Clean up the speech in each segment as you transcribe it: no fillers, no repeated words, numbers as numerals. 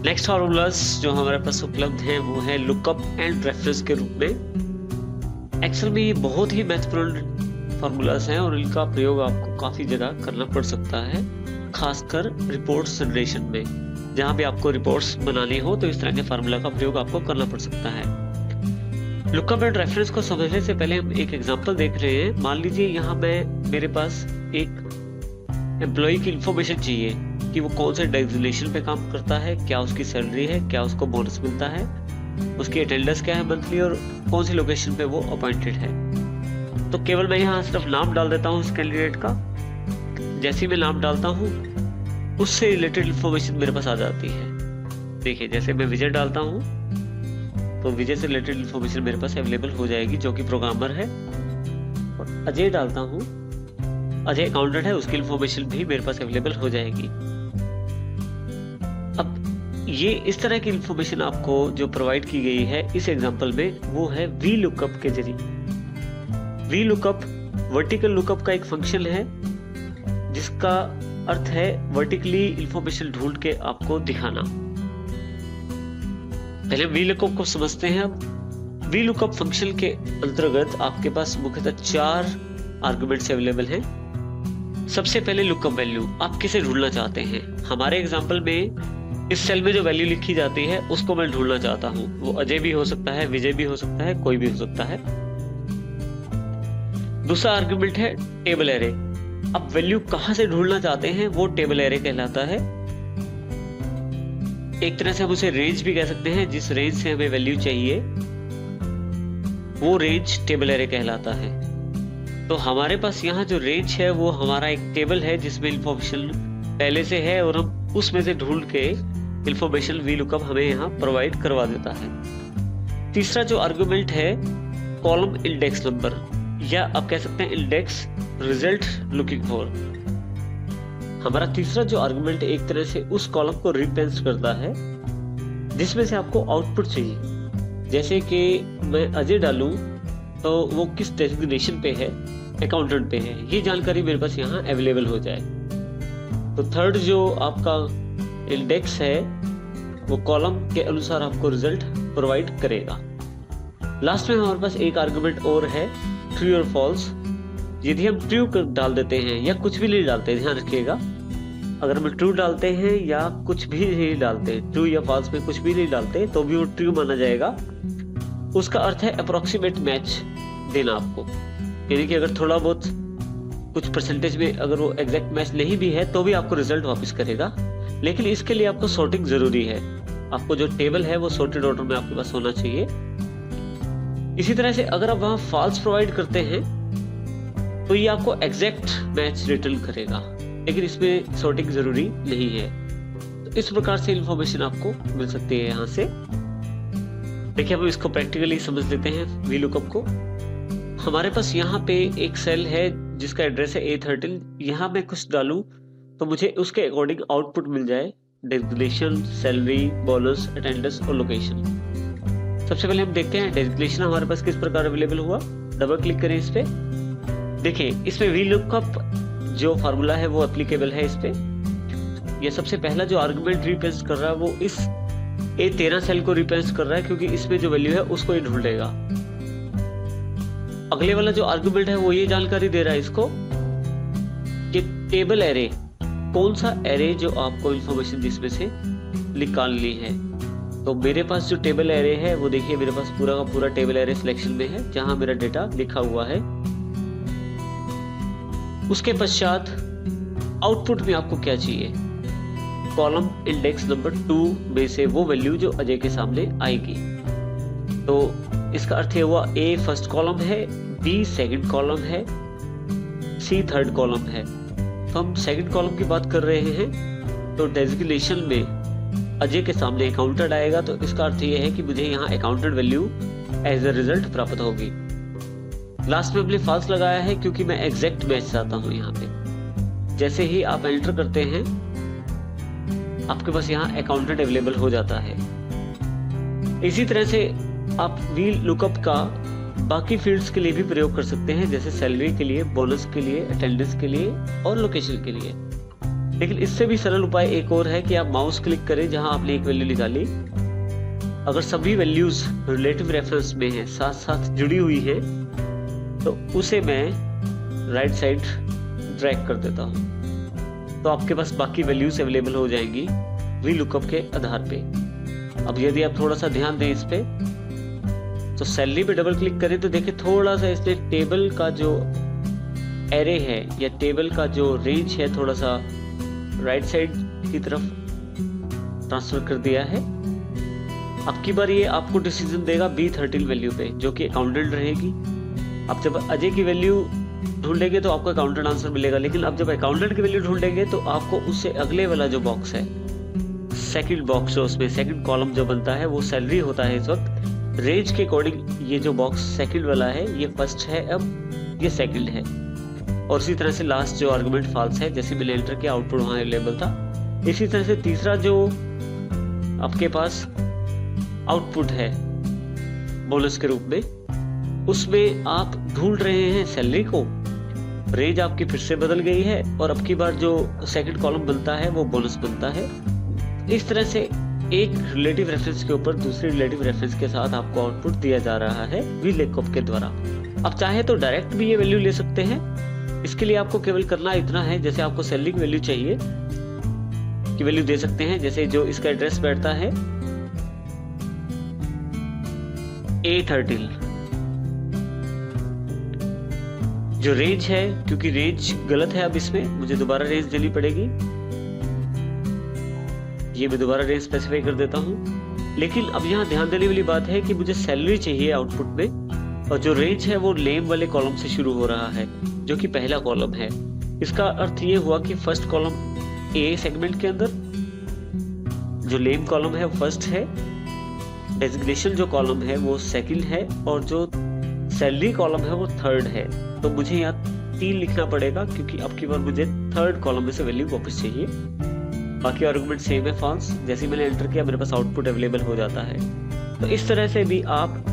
Next formulas जो हमारे पास उपलब्ध हैं वो है लुकअप एंड रेफरेंस के रूप में। एक्सेल में ये बहुत ही महत्वपूर्ण फार्मूलाज हैं और इनका प्रयोग आपको काफ़ी जगह करना पड़ सकता है, खासकर रिपोर्ट्स जनरेशन में। जहाँ भी आपको रिपोर्ट्स बनानी हो तो इस तरह के फार्मूला का प्रयोग आपको करना पड़ सकता है। लुकअप एंड रेफरेंस को समझने से पहले हम एक एग्जांपल देख रहे हैं। मान लीजिए यहाँ मेरे पास एक एम्प्लॉय की इंफॉर्मेशन चाहिए कि वो कौन से डेजिग्नेशन पे काम करता है, क्या उसकी सैलरी है, क्या उसको बोनस मिलता है, उसकी अटेंडेंस क्या है मंथली और कौन सी लोकेशन पे वो अपॉइंटेड है। तो केवल मैं यहाँ सिर्फ नाम डाल देता हूँ उस कैंडिडेट का। जैसे ही मैं नाम डालता हूँ उससे रिलेटेड इंफॉर्मेशन मेरे पास आ जाती है। देखिए, जैसे मैं विजय डालता हूँ तो विजय से रिलेटेड इंफॉर्मेशन मेरे पास अवेलेबल हो जाएगी, जो कि प्रोग्रामर है। और अजय डालता हूँ, अजय अकाउंटेंट है, उसकी इंफॉर्मेशन भी मेरे पास अवेलेबल हो जाएगी। अब ये इस तरह की इंफॉर्मेशन आपको जो प्रोवाइड की गई है इस एग्जांपल में, वो है वी लुकअप के जरिए। वी लुकअप वर्टिकल लुकअप का एक फंक्शन है जिसका अर्थ है वर्टिकली इंफॉर्मेशन ढूंढ के आपको दिखाना। पहले वी लुकअप को समझते हैं। अब वी लुकअप फंक्शन के अंतर्गत आपके पास मुख्यतः 4 आर्गुमेंट्स अवेलेबल हैं। सबसे पहले लुकअप वैल्यू, आप किसे ढूंढना चाहते हैं। हमारे एग्जांपल में इस सेल में जो वैल्यू लिखी जाती है उसको मैं ढूंढना चाहता हूं। वो अजय भी हो सकता है, विजय भी हो सकता है, कोई भी हो सकता है। दूसरा आर्गुमेंट है टेबल एरे। अब वैल्यू कहां से ढूंढना चाहते हैं वो टेबल एरे कहलाता है। एक तरह से हम उसे रेंज भी कह सकते हैं। जिस रेंज से हमें वैल्यू चाहिए वो रेंज टेबल एरे कहलाता है। तो हमारे पास यहाँ जो रेंज है वो हमारा एक टेबल है जिसमें इंफॉर्मेशन पहले से है और हम उसमें से ढूंढ के इंफॉर्मेशन वी लुकअप हमें यहाँ प्रोवाइड करवा देता है। तीसरा जो आर्गुमेंट है कॉलम इंडेक्स नंबर, या आप कह सकते हैं इंडेक्स रिजल्ट लुकिंग फॉर। हमारा तीसरा जो आर्गुमेंट एक तरह से उस कॉलम को रिप्रेजेंट करता है जिसमें से आपको आउटपुट चाहिए। जैसे कि मैं अजय डालूं तो वो किस डेजिग्नेशन पे है, अकाउंटेंट पे है, ये जानकारी मेरे पास यहाँ अवेलेबल हो जाए। तो थर्ड जो आपका इंडेक्स है वो कॉलम के अनुसार आपको रिजल्ट प्रोवाइड करेगा। लास्ट में हमारे पास एक आर्गुमेंट और है ट्रू और फॉल्स। यदि हम ट्रू डाल देते हैं या कुछ भी नहीं डालते, ध्यान रखिएगा, अगर हम ट्रू डालते हैं या कुछ भी नहीं डालते, ट्रू या फॉल्स में कुछ भी नहीं डालते, तो भी वो ट्रू माना जाएगा। उसका अर्थ है अप्रोक्सीमेट मैच देना आपको, यानी कि अगर थोड़ा बहुत कुछ परसेंटेज में अगर वो एग्जैक्ट मैच नहीं भी है तो भी आपको रिजल्ट वापस करेगा। लेकिन इसके लिए आपको सॉर्टिंग जरूरी है। आपको जो टेबल है वो सॉर्टेड ऑर्डर में आपके पास होना चाहिए। इसी तरह से अगर आप वहां फॉल्स प्रोवाइड करते हैं तो ये आपको एग्जैक्ट मैच रिटर्न करेगा, लेकिन इसमें सॉर्टिंग जरूरी नहीं है। तो इस प्रकार से इंफॉर्मेशन आपको मिल सकती है यहाँ से। देखिए, हम इसको प्रैक्टिकली समझ लेते हैं वी लुकअप को। हमारे पास यहाँ पे एक सेल है जिसका एड्रेस है A13। यहाँ मैं कुछ डालूं तो मुझे उसके अकॉर्डिंग आउटपुट मिल जाए, डेजिग्नेशन, सैलरी, बोनस, अटेंडेंस और लोकेशन। सबसे पहले हम देखते हैं डेजिग्नेशन हमारे पास किस प्रकार अवेलेबल हुआ। डबल क्लिक करें इस पे। देखिए, इसमें वी लुकअप जो फार्मूला है वो एप्लीकेबल है इस पे। ये सबसे पहला जो आर्गुमेंट रिप्रेजेंट कर रहा है वो इस A13 सेल को रिप्रेजेंट कर रहा है, क्योंकि इसमें जो वैल्यू है उसको ही ढूंढेगा। अगले वाला जो आर्गुमेंट है वो ये जानकारी दे रहा है इसको कि टेबल एरे, कौन सा एरे जो आपको इंफॉर्मेशन जिसमें से निकालनी है। तो मेरे पास जो टेबल एरे है वो देखिए, मेरे पास पूरा का पूरा टेबल एरे सिलेक्शन में है जहां मेरा डेटा लिखा हुआ है। उसके पश्चात आउटपुट में आपको क्या चाहिए, कॉलम इंडेक्स नंबर 2 में से वो वैल्यू जो अजय के सामने आएगी। तो इसका अर्थ हुआ A फर्स्ट कॉलम है, B सेकंड कॉलम है, C थर्ड कॉलम है। तो हम सेकंड कॉलम की बात कर रहे हैं। तो डेजिग्नेशन में अजय के सामने अकाउंटेंट आएगा, तो इसका अर्थ यह है कि मुझे यहाँ accountant value as a result प्राप्त होगी। लास्ट में हमने फॉल्स लगाया है क्योंकि मैं एग्जैक्ट मैच चाहता हूँ यहाँ पे। जैसे ही आप एंटर करते हैं आपके पास यहाँ अकाउंटेंट अवेलेबल हो जाता है। इसी तरह से आप वी लुकअप का बाकी फील्ड्स के लिए भी प्रयोग कर सकते हैं, जैसे सैलरी के लिए, बोनस के लिए, अटेंडेंस के लिए और लोकेशन के लिए। लेकिन इससे भी सरल उपाय एक और है कि आप माउस क्लिक करें जहां आपने एक वैल्यू निकाली, अगर सभी वैल्यूज रिलेटिव रेफरेंस में हैं, साथ साथ जुड़ी हुई है, तो उसे मैं राइट साइड ड्रैग कर देता हूं, तो आपके पास बाकी वैल्यूज अवेलेबल हो जाएंगी वी लुकअप के आधार पे। अब यदि आप थोड़ा सा ध्यान दें इस पे, तो सैलरी पे डबल क्लिक करें तो देखिए थोड़ा सा इसने टेबल का जो एरे है या टेबल का जो रेंज है थोड़ा सा राइट साइड की तरफ ट्रांसफर कर दिया है। अब की बार ये आपको डिसीजन देगा B13 वैल्यू पे, जो कि अकाउंटेंट रहेगी। अब जब अजय की वैल्यू ढूंढेंगे तो आपको अकाउंटेंट आंसर मिलेगा, लेकिन अब जब अकाउंटेंट की वैल्यू ढूंढेंगे तो आपको उससे अगले वाला जो बॉक्स है, सेकंड बॉक्स, जो उसमें सेकंड कॉलम जो बनता है वो सैलरी होता है इस वक्त। रेंज के अकॉर्डिंग ये जो बॉक्स सेकंड वाला है ये फर्स्ट है, अब ये सेकंड है, और इसी तरह से लास्ट जो आर्गुमेंट फॉल्स है, जैसे मैंने एंटर किया आउटपुट वहां अवेलेबल था। इसी तरह से तीसरा जो आपके पास आउटपुट है बोनस के रूप में, उसमें आप ढूंढ रहे हैं सैलरी को, रेंज आपकी फिर से बदल गई है और अब की बार जो सेकंड कॉलम बनता है वो बोनस बनता है। इस तरह से एक रिलेटिव रेफरेंस के ऊपर दूसरे रिलेटिव रेफरेंस के साथ आपको आउटपुट दिया जा रहा है वी लुकअप के द्वारा। आप चाहे तो डायरेक्ट भी ये वैल्यू ले सकते हैं। इसके लिए आपको केवल करना इतना है, जैसे आपको सैलरी की वैल्यू चाहिए की वैल्यू दे सकते हैं, जैसे जो इसका एड्रेस बैठता है A13, जो रेंज है, क्योंकि रेंज गलत है अब इसमें मुझे दोबारा रेंज देनी पड़ेगी, ये मैं दोबारा रेंज स्पेसिफाई कर देता हूं। लेकिन अब यहाँ ध्यान देने वाली बात है कि मुझे सैलरी चाहिए आउटपुट में, और जो रेंज है वो नेम वाले कॉलम से शुरू हो रहा है जो कि पहला कॉलम है। इसका अर्थ ये हुआ कि फर्स्ट कॉलम ए सेगमेंट के अंदर जो नेम कॉलम है वो फर्स्ट है, डेजिग्नेशन जो कॉलम है वो सेकंड है, और जो सैलरी कॉलम है वो थर्ड है। तो मुझे यहाँ 3 लिखना पड़ेगा क्योंकि अब की बार मुझे थर्ड कॉलम में से वैल्यू वापस चाहिए। बाकी आर्गुमेंट सेम है फॉल्स, जैसे मैंने एंटर किया मेरे पास आउटपुट अवेलेबल हो जाता है। तो इस तरह से भी आप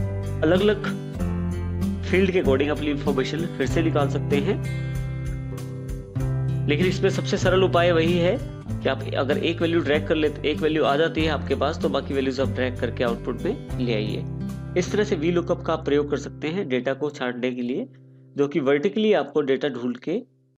अलग अलग फील्ड के अकॉर्डिंग अपनी इंफॉर्मेशन फिर से निकाल सकते हैं। लेकिन इसमें सबसे सरल उपाय वही है कि आप अगर एक वैल्यू ड्रैग कर लेते, एक वैल्यू आ जाती है आपके पास, तो बाकी वैल्यूज आप ड्रैग करके आउटपुट में ले आइए। इस तरह से वी लुकअप का आप प्रयोग कर सकते हैं डेटा को छांटने के लिए, जो कि वर्टिकली आपको डेटा ढूंढ के